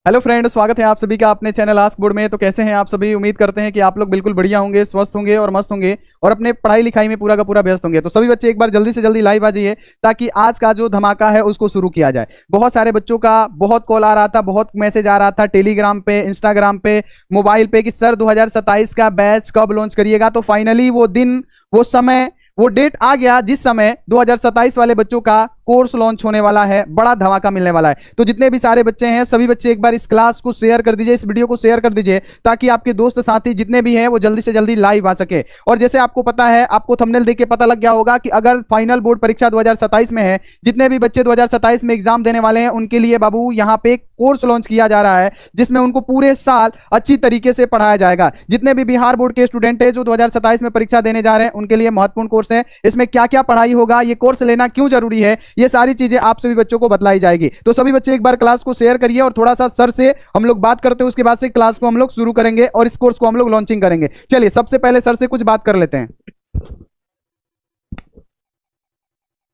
Hello friend, स्वागत है आप सभी का अपने चैनल आस्क बोर्ड में। तो कैसे हैं आप सभी? उम्मीद करते हैं कि आप लोग बिल्कुल बढ़िया होंगे, स्वस्थ होंगे और मस्त होंगे और अपने पढ़ाई लिखाई में पूरा का पूरा व्यस्त होंगे। तो सभी बच्चे एक बार जल्दी से जल्दी लाइव आ जाइए ताकि आज का जो धमाका है उसको शुरू किया जाए। बहुत सारे बच्चों का बहुत कॉल आ रहा था, बहुत मैसेज आ रहा था टेलीग्राम पे, इंस्टाग्राम पे, मोबाइल पे कि सर 2027 का बैच कब लॉन्च करिएगा। तो फाइनली वो दिन, वो समय, वो डेट आ गया जिस समय 2027 वाले बच्चों का कोर्स लॉन्च होने वाला है। बड़ा धमाका मिलने वाला है। तो जितने भी सारे बच्चे हैं सभी बच्चे एक बार इस क्लास को शेयर कर दीजिए, इस वीडियो को शेयर कर दीजिए ताकि आपके दोस्त साथी जितने भी हैं वो जल्दी से जल्दी लाइव आ सके। और जैसे आपको पता है, आपको थंबनेल देख के पता लग गया होगा कि अगर फाइनल बोर्ड परीक्षा 2027 में है, जितने भी बच्चे 2027 में एग्जाम देने वाले हैं उनके लिए बाबू यहाँ पे कोर्स लॉन्च किया जा रहा है जिसमें उनको पूरे साल अच्छी तरीके से पढ़ाया जाएगा। जितने भी बिहार बोर्ड के स्टूडेंट है जो 2027 में परीक्षा देने जा रहे हैं उनके लिए महत्वपूर्ण कोर्स है। इसमें क्या क्या पढ़ाई होगा, ये कोर्स लेना क्यों जरूरी है, ये सारी चीजें आप सभी बच्चों को बतलाई जाएगी। तो सभी बच्चे एक बार क्लास को शेयर करिए और थोड़ा सा सर से हम लोग बात करते हैं, उसके बाद से क्लास को हम लोग शुरू करेंगे और इस कोर्स को हम लोग लॉन्चिंग करेंगे। चलिए सबसे पहले सर से कुछ बात कर लेते हैं।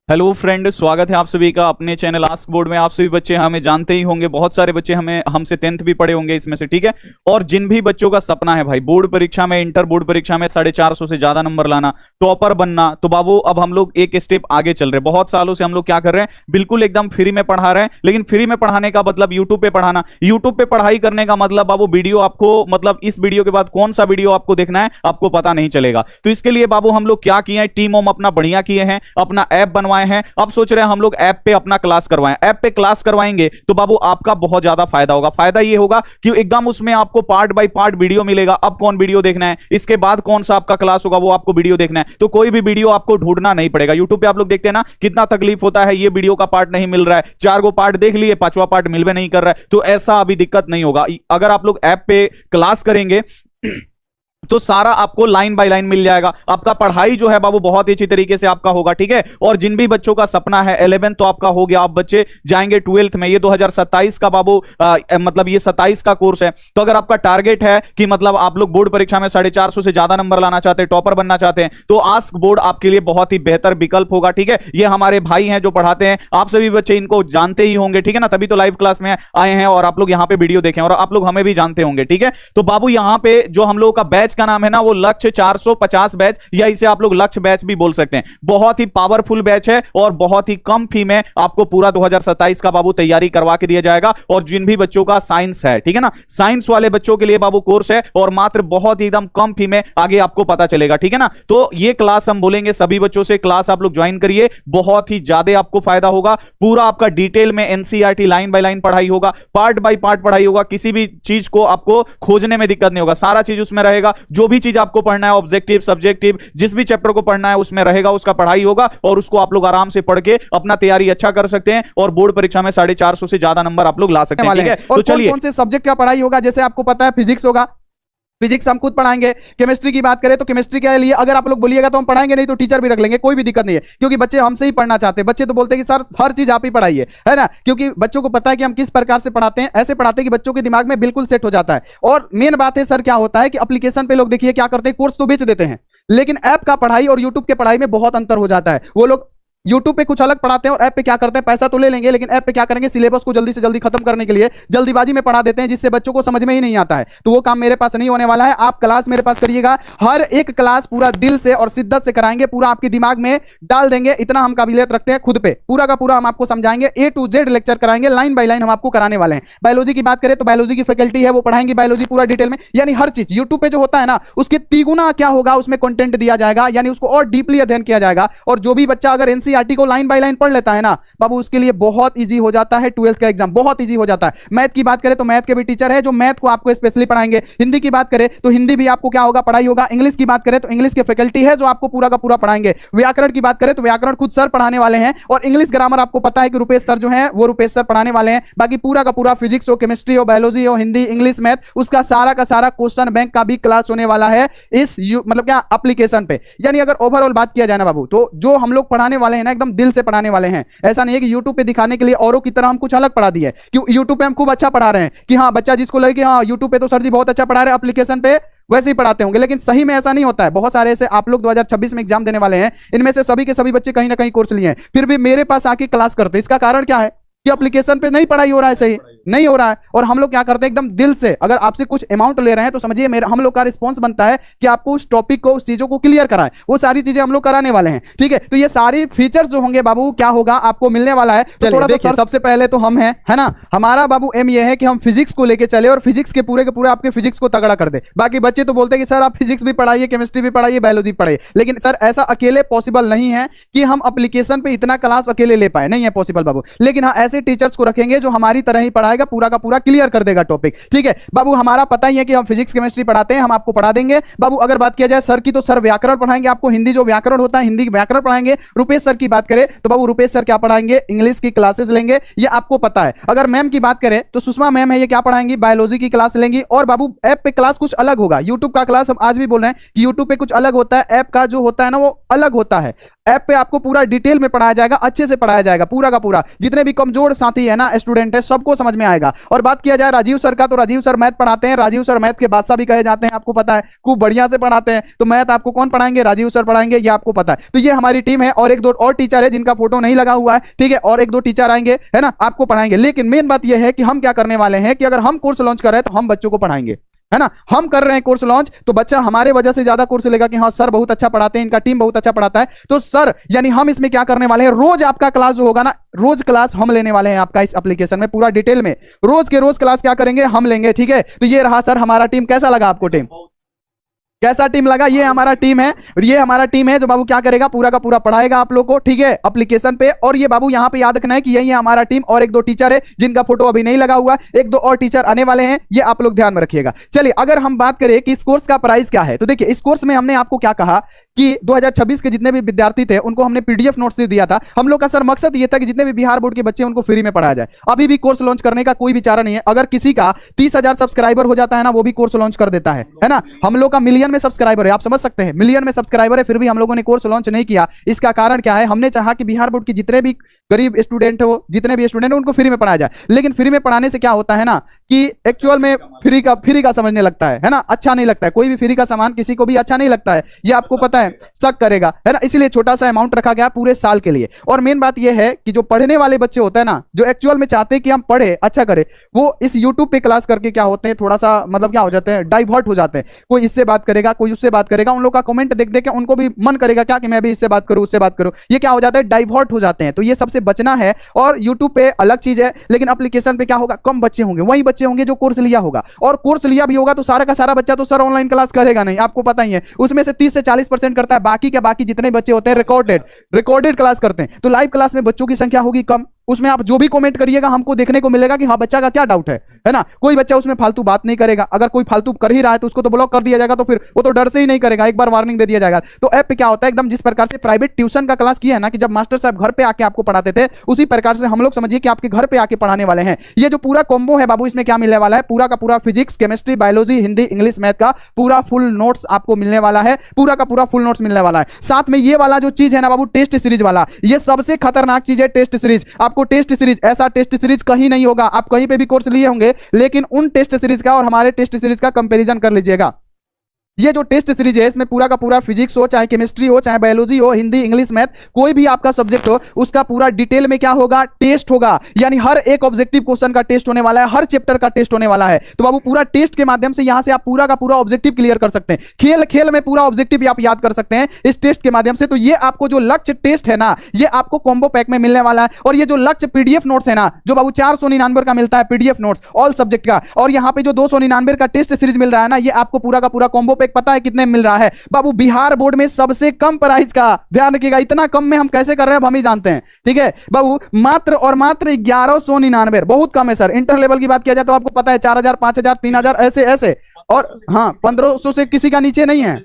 हेलो फ्रेंड, स्वागत है आप सभी का अपने चैनल आस्क बोर्ड में। आप सभी बच्चे हमें जानते ही होंगे, बहुत सारे बच्चे हमें हमसे 10th भी पढ़े होंगे इसमें से, ठीक है। और जिन भी बच्चों का सपना है भाई बोर्ड परीक्षा में, इंटर बोर्ड परीक्षा में 450 से ज्यादा नंबर लाना, टॉपर बनना, तो बाबू अब हम लोग एक स्टेप आगे चल रहे हैं। बहुत सालों से हम लोग क्या कर रहे हैं, बिल्कुल एकदम फ्री में पढ़ा रहे हैं। लेकिन फ्री में पढ़ाने का मतलब यूट्यूब पे पढ़ाना, यूट्यूब पे पढ़ाई करने का मतलब बाबू वीडियो आपको, मतलब इस वीडियो के बाद कौन सा वीडियो आपको देखना है आपको पता नहीं चलेगा। तो इसके लिए बाबू हम लोग क्या किए हैं, टीम ओम अपना बढ़िया किए हैं, अपना ऐप बनवाए हैं। अब सोच हम लोग ऐप पे अपना क्लास करवाएं। ऐप पे क्लास करवाएंगे तो बाबू आपका बहुत ज्यादा फायदा होगा। फायदा ये होगा कि एकदम उसमें आपको पार्ट बाय पार्ट वीडियो मिलेगा। अब कौन वीडियो देखना है, इसके बाद कौन सा आपका क्लास होगा वो आपको वीडियो देखना है, तो कोई भी वीडियो आपको ढूंढना नहीं पड़ेगा। यूट्यूब पे आप लोग देखते हैं ना कितना तकलीफ होता है, ये वीडियो का पार्ट नहीं मिल रहा है, 4 गो पार्ट देख लिए, 5वां पार्ट मिल भी नहीं कर रहा है। तो ऐसा अभी दिक्कत नहीं होगा। अगर आप लोग ऐप पे क्लास करेंगे तो सारा आपको लाइन बाय लाइन मिल जाएगा। आपका पढ़ाई जो है बाबू बहुत ही अच्छी तरीके से आपका होगा, ठीक है। और जिन भी बच्चों का सपना है 11 तो आपका हो गया, आप बच्चे जाएंगे 12th में। ये 2027 का बाबू मतलब ये 27 का कोर्स है। तो अगर आपका टारगेट है कि मतलब आप लोग बोर्ड परीक्षा में 450 से ज्यादा नंबर लाना चाहते हैं, टॉपर बनना चाहते हैं, तो आस्क बोर्ड आपके लिए बहुत ही बेहतर विकल्प होगा, ठीक है। ये हमारे भाई हैं जो पढ़ाते हैं, आप सभी बच्चे इनको जानते ही होंगे, ठीक है ना, तभी तो लाइव क्लास में आए हैं और आप लोग यहाँ पे वीडियो देखें और आप लोग हमें भी जानते होंगे, ठीक है। तो बाबू यहाँ पे जो हम लोगों का बैच का नाम है ना वो लक्ष्य 450 बैच, या इसे आप लोग लक्ष्य बैच भी बोल सकते हैं। बहुत ही पावरफुल बैच है और बहुत ही कम फी में आपको पूरा 2027 का बाबू तैयारी करवा के दिया जाएगा। और जिन भी बच्चों का साइंस है, ठीक है ना, साइंस वाले बच्चों के लिए बाबू कोर्स है और मात्र बहुत ही एकदम कम फी में आगे आपको पता चलेगा, ठीक है ना। तो ये क्लास हम बोलेंगे सभी बच्चों से, क्लास आप लोग ज्वाइन करिए, बहुत ही ज्यादा आपको फायदा होगा। पूरा आपका डिटेल में एनसीईआरटी लाइन बाय लाइन पढ़ाई होगा, पार्ट बाय पार्ट पढ़ाई होगा। किसी भी चीज को आपको खोजने में दिक्कत नहीं होगा, सारा चीज उसमें रहेगा। जो भी चीज आपको पढ़ना है, ऑब्जेक्टिव, सब्जेक्टिव, जिस भी चैप्टर को पढ़ना है उसमें रहेगा, उसका पढ़ाई होगा और उसको आप लोग आराम से पढ़ के अपना तैयारी अच्छा कर सकते हैं और बोर्ड परीक्षा में 450 से ज्यादा नंबर आप लोग ला सकते हैं, ठीक है। तो चलिए कौन से सब्जेक्ट का पढ़ाई होगा, जैसे आपको पता है फिजिक्स होगा, फिजिक्स हम खुद पढ़ाएंगे। केमिस्ट्री की बात करें तो केमिस्ट्री के लिए अगर आप लोग बोलिएगा तो हम पढ़ाएंगे, नहीं तो टीचर भी रख लेंगे, कोई भी दिक्कत नहीं है, क्योंकि बच्चे हमसे ही पढ़ना चाहते हैं। बच्चे तो बोलते हैं कि सर हर चीज आप ही पढ़ाइए, है ना, क्योंकि बच्चों को पता है कि हम किस प्रकार से पढ़ाते हैं। ऐसे पढ़ाते हैं कि बच्चों के दिमाग में बिल्कुल सेट हो जाता है। और मेन बात है सर क्या होता है कि एप्लीकेशन पे लोग देखिए क्या करते हैं, कोर्स तो बेच देते हैं, लेकिन ऐप का पढ़ाई और यूट्यूब के पढ़ाई में बहुत अंतर हो जाता है। वो लोग यूट्यूब पे कुछ अलग पढ़ाते हैं और ऐप पे क्या करते हैं, पैसा तो ले लेंगे लेकिन ऐप पे क्या करेंगे, सिलेबस को जल्दी से जल्दी खत्म करने के लिए जल्दीबाजी में पढ़ा देते हैं जिससे बच्चों को समझ में ही नहीं आता है। तो वो काम मेरे पास नहीं होने वाला है। आप क्लास मेरे पास करिएगा, हर एक क्लास पूरा दिल से और शिद्दत से कराएंगे, पूरा आपके दिमाग में डाल देंगे। इतना हम काबिलियत रखते हैं खुद पे, पूरा का पूरा हम आपको समझाएंगे, A to Z लेक्चर कराएंगे, लाइन बाय लाइन हम आपको कराने वाले हैं। बायोलॉजी की बात करें तो बायोलॉजी की फैकल्टी है, वो पढ़ाएंगे बायोलॉजी पूरा डिटेल में, यानी हर चीज यूट्यूब पे जो होता है ना उसके तिगुना क्या होगा उसमें कंटेंट दिया जाएगा, यानी उसको और डीपली अध्ययन किया जाएगा। और जो भी बच्चा अगर एनसीईआरटी को लाइन बाय लाइन पढ़ लेता है ना बाबू, उसके लिए बहुत इजी हो जाता है 12th का एग्जाम, बहुत इजी हो जाता है। मैथ की बात करें तो मैथ के भी टीचर है जो मैथ को आपको स्पेशली पढ़ाएंगे। हिंदी की बात करें तो हिंदी भी आपको क्या होगा, पढ़ाई होगा। इंग्लिश की बात करें तो इंग्लिश के फैकल्टी है जो आपको पूरा का पूरा पढ़ाएंगे। व्याकरण की बात करें तो व्याकरण खुद सर पढ़ाने वाले हैं और इंग्लिश ग्रामर आपको पता है कि रुपेश सर जो है वो रुपेश सर पढ़ाने वाले हैं। बाकी पूरा का पूरा फिजिक्स हो, केमिस्ट्री हो, बायोलॉजी हो, हिंदी, इंग्लिश, मैथ, उसका सारा का सारा क्वेश्चन बैंक का भी क्लास होने वाला है इस मतलब क्या एप्लीकेशन पे। यानी अगर ओवरऑल बात किया जाए ना बाबू, तो जो हम लोग पढ़ाने वाले हैं ना एकदम दिल से पढ़ाने वाले हैं। ऐसा नहीं है कि यूट्यूब पे दिखाने के लिए औरों की तरह हम कुछ अलग पढ़ा दिए, क्यों यूट्यूब पे हम खूब अच्छा पढ़ा रहे हैं कि हाँ बच्चा जिसको लगे कि हाँ यूट्यूब पे तो सर जी बहुत अच्छा पढ़ा रहे हैं, एप्लीकेशन पे वैसे ही पढ़ाते होंगे, लेकिन सही में ऐसा नहीं होता है। बहुत सारे ऐसे आप लोग 2026 में एग्जाम देने वाले हैं, इनमें से सभी के सभी बच्चे कहीं ना कहीं कोर्स लिए हैं, फिर भी मेरे पास आके क्लास करते हैं। इसका कारण क्या है कि एप्लीकेशन पे नहीं पढ़ाई हो रहा है सही, नहीं हो रहा है। और हम लोग क्या करते हैं एकदम दिल से, अगर आपसे कुछ अमाउंट ले रहे हैं तो समझिए मेरा हम लोग का रिस्पॉन्स बनता है कि आपको उस टॉपिक को, उस चीजों को क्लियर कराएं। वो सारी चीजें हम लोग कराने वाले हैं, ठीक है। तो ये सारी फीचर्स जो होंगे बाबू क्या होगा आपको मिलने वाला है। तो थोड़ा सा सबसे पहले तो हम हैं, है ना, हमारा बाबू एम ये है कि हम फिजिक्स को लेके चले और फिजिक्स के पूरे आपके फिजिक्स को तगड़ा कर दे। बाकी बच्चे तो बोलते हैं कि सर आप फिजिक्स भी पढ़ाइए, केमिस्ट्री भी पढ़ाइए, बायोलॉजी पढ़ाइए, लेकिन सर ऐसा अकेले पॉसिबल नहीं है कि हम एप्लीकेशन पे इतना क्लास अकेले ले पाए, नहीं है पॉसिबल बाबू। लेकिन हाँ ऐसे टीचर्स को रखेंगे जो हमारी तरह ही पढ़ाएगा, पूरा का पूरा क्लियर कर देगा टॉपिक, ठीक है बाबू। हमारा पता ही है कि हम फिजिक्स केमिस्ट्री पढ़ाते हैं, हम आपको पढ़ा देंगे बाबू। अगर बात किया जाए सर की, तो सर व्याकरण पढ़ाएंगे आपको, हिंदी जो व्याकरण होता है हिंदी व्याकरण पढ़ाएंगे। रुपेश सर की बात करें तो बाबू रुपेश सर क्या पढ़ाएंगे, इंग्लिश की क्लासेस लेंगे, ये आपको पता है। अगर मैम की बात करें तो सुषमा मैम है, ये क्या पढ़ाएंगी, बायोलॉजी की क्लास लेंगी। और बाबू ऐप पे क्लास कुछ अलग होगा, यूट्यूब का क्लास हम आज भी बोल रहे हैं कि यूट्यूब पे कुछ अलग होता है, ऐप का जो होता है ना वो अलग होता है। ऐप पे आपको पूरा डिटेल में पढ़ाया जाएगा, अच्छे से पढ़ाया जाएगा पूरा का पूरा, जितने भी कमजोर साथी है ना स्टूडेंट है सबको समझ में आएगा। और बात किया जाए राजीव सर का, तो राजीव सर मैथ पढ़ाते हैं, राजीव सर मैथ के बादशाह भी कहे जाते हैं, आपको पता है, खूब बढ़िया से पढ़ाते हैं। तो मैथ आपको कौन पढ़ाएंगे, राजीव सर पढ़ाएंगे, ये आपको पता है। तो ये हमारी टीम है और एक दो और टीचर है जिनका फोटो नहीं लगा हुआ है, ठीक है, और एक दो टीचर आएंगे, है ना, आपको पढ़ाएंगे। लेकिन मेन बात यह है कि हम क्या करने वाले हैं कि अगर हम कोर्स लॉन्च कर रहे हैं तो हम बच्चों को पढ़ाएंगे, है ना। हम कर रहे हैं कोर्स लॉन्च तो बच्चा हमारे वजह से ज्यादा कोर्स लेगा कि हाँ सर बहुत अच्छा पढ़ाते हैं, इनका टीम बहुत अच्छा पढ़ाता है। तो सर यानी हम इसमें क्या करने वाले हैं, रोज आपका क्लास जो होगा ना, रोज क्लास हम लेने वाले हैं आपका इस एप्लीकेशन में पूरा डिटेल में, रोज के रोज क्लास क्या करेंगे हम लेंगे, ठीक है। तो ये रहा सर हमारा टीम, कैसा लगा आपको टीम, कैसा टीम लगा, ये हमारा टीम है। और ये हमारा टीम है जो बाबू क्या करेगा, पूरा का पूरा पढ़ाएगा आप लोग को, ठीक है, एप्लीकेशन पे। और ये बाबू यहाँ पे याद रखना है कि यही है हमारा टीम और एक दो टीचर है जिनका फोटो अभी नहीं लगा हुआ, एक दो और टीचर आने वाले हैं, ये आप लोग ध्यान में रखिएगा। चलिए अगर हम बात करें कि इस कोर्स का प्राइस क्या है, तो देखिए इस कोर्स में हमने आपको क्या कहा कि 2026 के जितने भी विद्यार्थी थे उनको हमने पीडीएफ नोट्स दिया था। हम लोग का सर मकसद ये था कि जितने भी बिहार बोर्ड के बच्चे उनको फ्री में पढ़ाया जाए। अभी भी कोर्स लॉन्च करने का कोई विचार नहीं है। अगर किसी का 30,000 सब्सक्राइबर हो जाता है ना, वो भी कोर्स लॉन्च कर देता है ना। हम लोग का मिलियन में सब्सक्राइबर है, आप समझ सकते हैं, मिलियन में सब्सक्राइबर है, फिर भी हम लोगों ने कोर्स लॉन्च नहीं किया। इसका कारण क्या है, हमने चाहा कि बिहार बोर्ड के जितने भी गरीब स्टूडेंट हो, जितने भी स्टूडेंट हो, उनको फ्री में पढ़ाया जाए। लेकिन फ्री में पढ़ाने से क्या होता है ना कि एक्चुअल में फ्री का समझने लगता है ना, अच्छा नहीं लगता है। कोई भी फ्री का सामान किसी को भी अच्छा नहीं लगता है, ये आपको पता है, शक करेगा, है ना। इसलिए छोटा सा अमाउंट रखा गया पूरे साल के लिए। और मेन बात यह है कि जो पढ़ने वाले बच्चे होते हैं ना, जो एक्चुअल में चाहते हैं कि हम पढ़े अच्छा करें, वो इस यूट्यूब पे क्लास करके क्या होते हैं, थोड़ा सा मतलब क्या हो जाते हैं, डाइवर्ट हो जाते हैं। कोई इससे बात करेगा, कोई उससे बात करेगा, उन लोग का कमेंट देख देख के उनको भी मन करेगा क्या कि मैं भी इससे बात करूं, उससे बात करूं, ये क्या हो जाता है, डाइवर्ट हो जाते हैं। तो ये सबसे बचना है। और यूट्यूब पे अलग चीज है, लेकिन एप्लीकेशन पे क्या होगा, कम बच्चे होंगे, वही बच्चे होंगे जो कोर्स लिया होगा। और कोर्स लिया भी होगा तो सारा का सारा बच्चा तो सर ऑनलाइन क्लास करेगा नहीं, आपको पता ही है। उसमें से 30 से 40% करता है, बाकी के बाकी जितने बच्चे होते हैं रिकॉर्डेड क्लास करते हैं। तो लाइव क्लास में बच्चों की संख्या होगी कम, उसमें आप जो भी कमेंट करिएगा हमको देखने को मिलेगा कि हाँ बच्चा का क्या डाउट है ना। कोई बच्चा उसमें फालतू बात नहीं करेगा, अगर कोई फालतू कर ही रहा है तो उसको तो ब्लॉक कर दिया जाएगा, तो फिर वो तो डर से ही नहीं करेगा, एक बार वार्निंग दे दिया जाएगा। तो ऐप पे क्या होता है, एकदम जिस प्रकार से प्राइवेट ट्यूशन का क्लास किया है ना, कि जब मास्टर साहब घर पे आके आपको पढ़ाते थे, उसी प्रकार से हम लोग समझिए कि आपके घर पे आके पढ़ाने वाले हैं। ये जो पूरा कॉम्बो है बाबू, इसमें क्या मिलने वाला है, पूरा का पूरा physics, chemistry, biology, Hindi, English, math का पूरा फुल नोट्स आपको मिलने वाला है, पूरा का पूरा फुल नोट्स मिलने वाला है। साथ में ये वाला जो चीज है ना बाबू, टेस्ट सीरीज वाला, ये सबसे खतरनाक चीज है, टेस्ट सीरीज। आपको टेस्ट सीरीज, ऐसा टेस्ट सीरीज कहीं नहीं होगा, आप कहीं पे भी कोर्स लिए होंगे, लेकिन उन टेस्ट सीरीज का और हमारे टेस्ट सीरीज का कंपैरिजन कर लीजिएगा। ये जो टेस्ट सीरीज है इसमें पूरा का पूरा फिजिक्स हो, चाहे केमिस्ट्री हो, चाहे बायोलॉजी हो, हिंदी, इंग्लिश, मैथ, कोई भी आपका सब्जेक्ट हो, उसका पूरा डिटेल में क्या होगा, टेस्ट होगा। यानी हर एक ऑब्जेक्टिव क्वेश्चन का टेस्ट होने वाला है, हर चैप्टर का टेस्ट होने वाला है। तो बाबू पूरा टेस्ट के माध्यम से यहां से आप पूरा का पूरा ऑब्जेक्टिव क्लियर कर सकते हैं। खेल खेल में पूरा ऑब्जेक्टिव आप याद कर सकते हैं इस टेस्ट के माध्यम से। तो ये आपको जो लक्ष्य टेस्ट है ना, ये आपको कॉम्बो पैक में मिलने वाला है। और ये जो लक्ष्य पीडीएफ नोट्स है ना, जो बाबू 499 का मिलता है पीडीएफ नोट्स ऑल सब्जेक्ट का, और यहाँ पे जो 299 का टेस्ट सीरीज मिल रहा है ना, ये आपको पूरा का पूरा कॉम्बो पैक पता है कितने मिल रहा है बाबू, बिहार बोर्ड में सबसे कम प्राइस का। ध्यान रखिएगा, इतना कम में हम कैसे कर रहे हैं अब हम ही जानते हैं, ठीक है बाबू। मात्र और मात्र 1199, बहुत कम है सर। इंटर लेवल की बात किया जाए तो आपको पता है 4000, 5000, 3000 ऐसे ऐसे, और हाँ 1500 से किसी का नीचे नहीं है,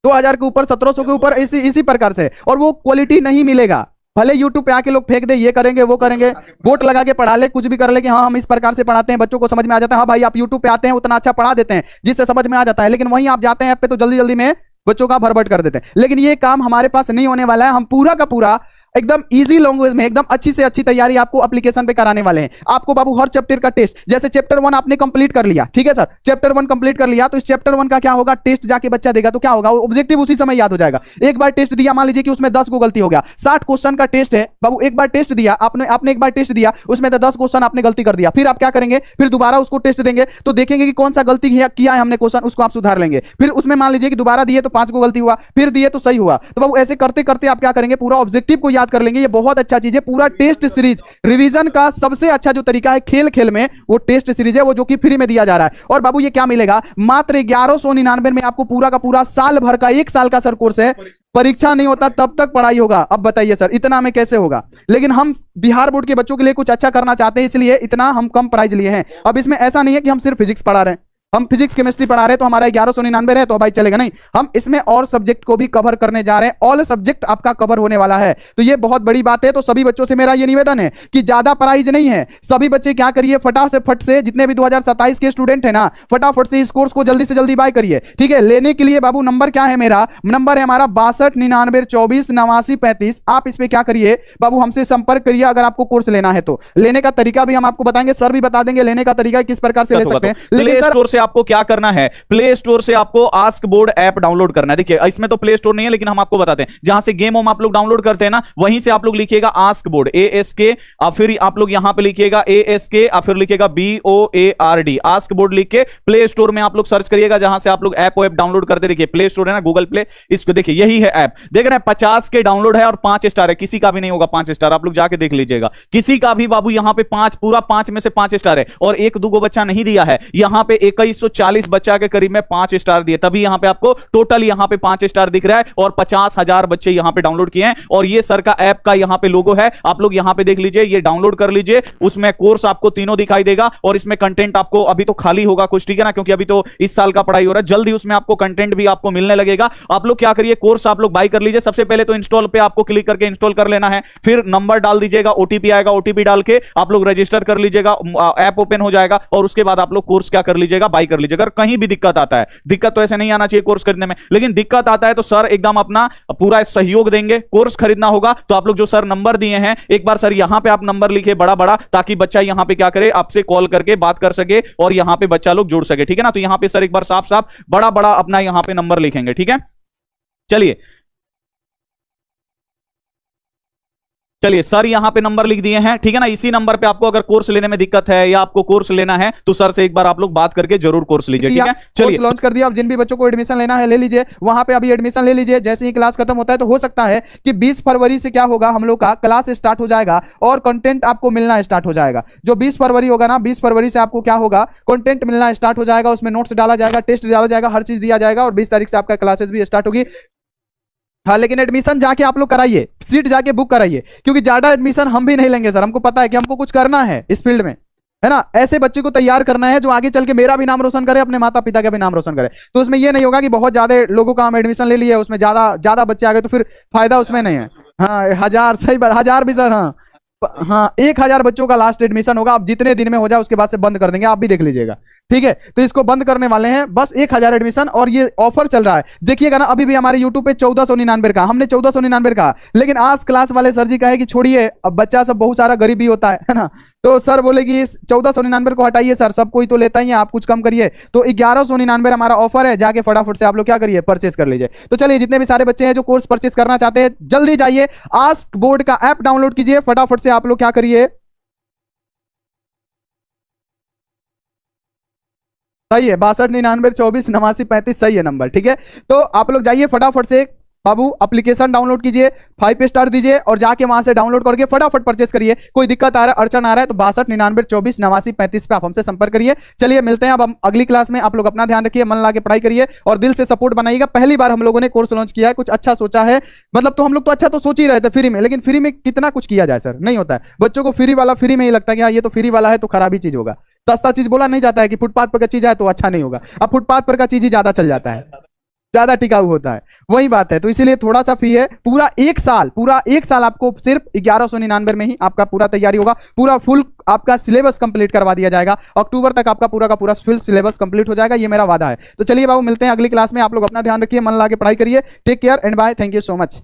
2000 के ऊपर, 1700 के ऊपर, इसी प्रकार से। और वो क्वालिटी नहीं मिलेगा, भले YouTube पे आके लोग फेंक दे, ये करेंगे वो करेंगे, वोट लगा के पढ़ा ले, कुछ भी कर ले कि हाँ हम इस प्रकार से पढ़ाते हैं, बच्चों को समझ में आ जाता है। हाँ भाई आप YouTube पे आते हैं, उतना अच्छा पढ़ा देते हैं जिससे समझ में आ जाता है, लेकिन वहीं आप जाते हैं ऐप पे तो जल्दी जल्दी में बच्चों का भरभट कर देते हैं। लेकिन ये काम हमारे पास नहीं होने वाला है। हम पूरा का पूरा एकदम इजी लैंग्वेज में, एकदम अच्छी से अच्छी तैयारी आपको एप्लीकेशन पे कराने वाले हैं। आपको बाबू हर चैप्टर का टेस्ट, जैसे चैप्टर 1 आपने कंप्लीट कर लिया, ठीक है सर, चैप्टर 1 कंप्लीट कर लिया, तो इस चैप्टर 1 का क्या होगा, टेस्ट जाके बच्चा देगा तो क्या होगा, ऑब्जेक्टिव उसी समय याद हो जाएगा। एक बार टेस्ट दिया, मान लीजिए कि उसमें 10 को गलती हो गया, 60 क्वेश्चन का टेस्ट है बाबू, एक बार टेस्ट दिया आपने एक बार टेस्ट दिया, उसमें 10 क्वेश्चन आपने गलती कर दिया, फिर आप क्या करेंगे, फिर दोबारा उसको टेस्ट देंगे तो देखेंगे कि कौन सा गलती किया है हमने क्वेश्चन, उसको आप सुधार लेंगे। फिर उसमें मान लीजिए कि दोबारा दिए तो 5 को गलती हुआ, फिर दिए तो सही हुआ, तो बाबू ऐसे करते करते आप क्या करेंगे, पूरा ऑब्जेक्टिव को याद कर लेंगे। ये बहुत अच्छा चीज है। पूरा टेस्ट सीरीज रिवीजन का सबसे अच्छा जो तरीका है खेल खेल में, वो टेस्ट सीरीज है, वो जो कि फ्री में दिया जा रहा है। और बाबू ये क्या मिलेगा, मात्र 1199 में आपको पूरा का पूरा साल भर का 1 साल का सर कोर्स है। परीक्षा नहीं होता तब तक पढ़ाई होगा। अब बताइए सर इतना में कैसे होगा, लेकिन हम बिहार बोर्ड के बच्चों के लिए कुछ अच्छा करना चाहते हैं, इसलिए इतना हम कम प्राइस लिए हैं। अब इसमें ऐसा नहीं है कि हम सिर्फ फिजिक्स पढ़ा रहे हैं, हम फिजिक्स केमिस्ट्री पढ़ा रहे हैं तो हमारा 1199 है तो भाई चलेगा, नहीं, हम इसमें और सब्जेक्ट को भी कवर करने जा रहे हैं। ऑल सब्जेक्ट आपका कवर होने वाला है, तो ये बहुत बड़ी बात है। तो सभी बच्चों से मेरा ये निवेदन है कि ज्यादा प्राइज नहीं है, सभी बच्चे क्या करिए, फटाफट से जितने भी 2027 के स्टूडेंट है ना, फटाफट से इस कोर्स को जल्दी से जल्दी बाय करिए, ठीक है। लेने के लिए बाबू नंबर क्या है, मेरा नंबर है हमारा 6299248935। आप इस पे क्या करिए बाबू, हमसे संपर्क करिए अगर आपको कोर्स लेना है तो। लेने का तरीका भी हम आपको बताएंगे, सर भी बता देंगे लेने का तरीका किस प्रकार से ले सकते हैं। लेकिन स्टोर से आपको क्या करना है, प्ले स्टोर से आपको आस्क बोर्ड ऐप डाउनलोड करना है। देखिए इसमें तो प्ले स्टोर नहीं है, लेकिन हम आपको बताते हैं, जहां से गेम होम आप लोग डाउनलोड करते हैं ना, वहीं से आप लोग लिखिएगा आस्क बोर्ड ASK, और फिर आप लोग यहां पे लिखिएगा ASK, और फिर लिखिएगा BOARD, आस्क बोर्ड लिख के प्ले स्टोर में आप लोग सर्च करिएगा, जहां से आप लोग ऐप डाउनलोड करते। देखिए प्ले स्टोर है ना, गूगल प्ले, इसको देखिए यही है ऐप, देख रहे हैं 50 के डाउनलोड है और 5 स्टार है। किसी का भी नहीं होगा 5 स्टार, आप लोग जाके देख लीजिएगा, किसी का भी बाबू यहां पे 5 पूरा 5 में से 5 स्टार है, और 1-2 बच्चा नहीं दिया है। यहां पे 2140 बच्चा के करीब में 5 स्टार दिए, तभी यहां पे आपको टोटल यहां पे 5 स्टार दिख रहा है, और 50,000 बच्चे यहां पे डाउनलोड किए हैं। और ये सर का ऐप का यहां पे लोगो है, आप लोग यहां पे देख लीजिए, ये डाउनलोड कर लीजिए, उसमें कोर्स आपको तीनों दिखाई देगा, और इसमें कंटेंट आपको अभी तो खाली होगा कुछ, ठीक है ना, क्योंकि अभी तो इस साल का पढ़ाई हो रहा है, जल्दी उसमें आपको कंटेंट भी आपको मिलने लगेगा। आप लोग क्या करिए, कोर्स आप लोग बाय कर लीजिए। सबसे पहले तो इंस्टॉल पे आपको क्लिक करके इंस्टॉल कर लेना है, फिर नंबर डाल दीजिएगा, ओटीपी आएगा, ओटीपी डाल के आप लोग रजिस्टर कर लीजिएगा, ऐप ओपन हो जाएगा, और उसके बाद आप लोग कोर्स क्या कर लीजिएगा, बाय कर लीजिएगा। कहीं भी दिक्कत आता है, दिक्कत तो ऐसे नहीं आना चाहिए कोर्स खरीदने में, लेकिन दिक्कत आता है तो सर एकदम अपना पूरा सहयोग देंगे। कोर्स खरीदना होगा तो आप लोग जो सर नंबर दिए हैं, एक बार सर यहां पे आप नंबर लिखे बड़ा बड़ा, ताकि बच्चा यहां पे क्या करे, आपसे कॉल करके बात कर सके और यहां पे बच्चा लोग जुड़ सके, ठीक है ना। तो यहां पे सर एक बार साफ साफ बड़ा बड़ा अपना यहां पे नंबर लिखेंगे, ठीक है। चलिए चलिए सर यहां पे नंबर लिख दिए हैं, ठीक है ना। इसी नंबर पे आपको अगर कोर्स लेने में दिक्कत है या आपको कोर्स लेना है तो सर से एक बार आप लोग बात करके जरूर कोर्स लीजिए, ठीक है। चलिए लॉन्च कर दिया, अब जिन भी बच्चों को एडमिशन लेना है ले लीजिए, वहां पे अभी एडमिशन ले लीजिए। जैसे ही क्लास खत्म होता है तो हो सकता है कि 20 फरवरी से क्या होगा, हम लोग का क्लास स्टार्ट हो जाएगा और कंटेंट आपको मिलना स्टार्ट हो जाएगा। जो 20 फरवरी होगा ना, 20 फरवरी से आपको क्या होगा, कंटेंट मिलना स्टार्ट हो जाएगा, उसमें नोट्स डाला जाएगा, टेस्ट डाला जाएगा, हर चीज दिया जाएगा, और 20 तारीख से आपका क्लासेस भी स्टार्ट होगी। हाँ, लेकिन एडमिशन जाके आप लोग कराइए, सीट जाके बुक कराइए, क्योंकि ज्यादा एडमिशन हम भी नहीं लेंगे सर। हमको पता है कि हमको कुछ करना है इस फील्ड में, है ना। ऐसे बच्चे को तैयार करना है जो आगे चल के मेरा भी नाम रोशन करे, अपने माता पिता का भी नाम रोशन करे। तो उसमें ये नहीं होगा कि बहुत ज्यादा लोगों का हम एडमिशन ले लिए, उसमें ज्यादा बच्चे आ गए तो फिर फायदा उसमें नहीं है। हाँ 1000, सही बात, 1000 भी सर, हाँ 1000 बच्चों का लास्ट एडमिशन होगा। अब जितने दिन में हो जाए उसके बाद से बंद कर देंगे, आप भी देख लीजिएगा, ठीक है। तो इसको बंद करने वाले हैं, बस 1000 एडमिशन, और ये ऑफर चल रहा है, देखिएगा ना। अभी भी हमारे यूट्यूब पे 1499 का, हमने 1499 का, लेकिन आज क्लास वाले सर जी कहे कि छोड़िए, अब बच्चा सब बहुत सारा गरीबी होता है ना। तो सर बोले कि इस 1499 को हटाइए सर, सब कोई तो लेता ही है, आप कुछ कम करिए। तो 1199 हमारा ऑफर है, जाके फटाफट से आप लोग क्या करिए, परचेस कर लीजिए। तो चलिए, जितने भी सारे बच्चे हैं जो कोर्स परचेस करना चाहते हैं, जल्दी जाइए, आस्क बोर्ड का ऐप डाउनलोड कीजिए, फटाफट से आप लोग क्या करिए, सही है 6299248935, सही है नंबर, ठीक है। तो आप लोग जाइए फटाफट से बाबू, एप्लीकेशन डाउनलोड कीजिए, 5 स्टार दीजिए, और जाके वहां से डाउनलोड करके फटाफट परचेस करिए। कोई दिक्कत आ रहा है, अड़चन आ रहा है तो 6299248935 पे आप हमसे संपर्क करिए। चलिए मिलते हैं अब हम अगली क्लास में। आप लोग अपना ध्यान रखिए, मन ला के पढ़ाई करिए, और दिल से सपोर्ट बनाइएगा। पहली बार हम लोगों ने कोर्स लॉन्च किया है, कुछ अच्छा सोचा है, मतलब तो हम लोग तो अच्छा तो सोच ही रहे थे फ्री में, लेकिन फ्री में कितना कुछ किया जाए सर, नहीं होता है। बच्चों को फ्री वाला फ्री में ही लगता है कि हाँ ये तो फ्री वाला है तो खराब ही चीज होगा। सस्ता चीज बोला नहीं जाता है कि फुटपाथ पर का चीज है तो अच्छा नहीं होगा, अब फुटपाथ पर का चीज ही ज्यादा चल जाता है, ज्यादा टिकाऊ होता है, वही बात है। तो इसीलिए थोड़ा सा फी है, पूरा एक साल आपको सिर्फ 1199 में ही आपका पूरा तैयारी होगा, पूरा फुल आपका सिलेबस कंप्लीट करवा दिया जाएगा। अक्टूबर तक आपका पूरा का पूरा फुल सिलेबस कंप्लीट हो जाएगा, ये मेरा वादा है। तो चलिए बाबू, मिलते हैं अगली क्लास में। आप लोग अपना ध्यान रखिए, मन लगा के पढ़ाई करिए। Take care and bye, thank you so much.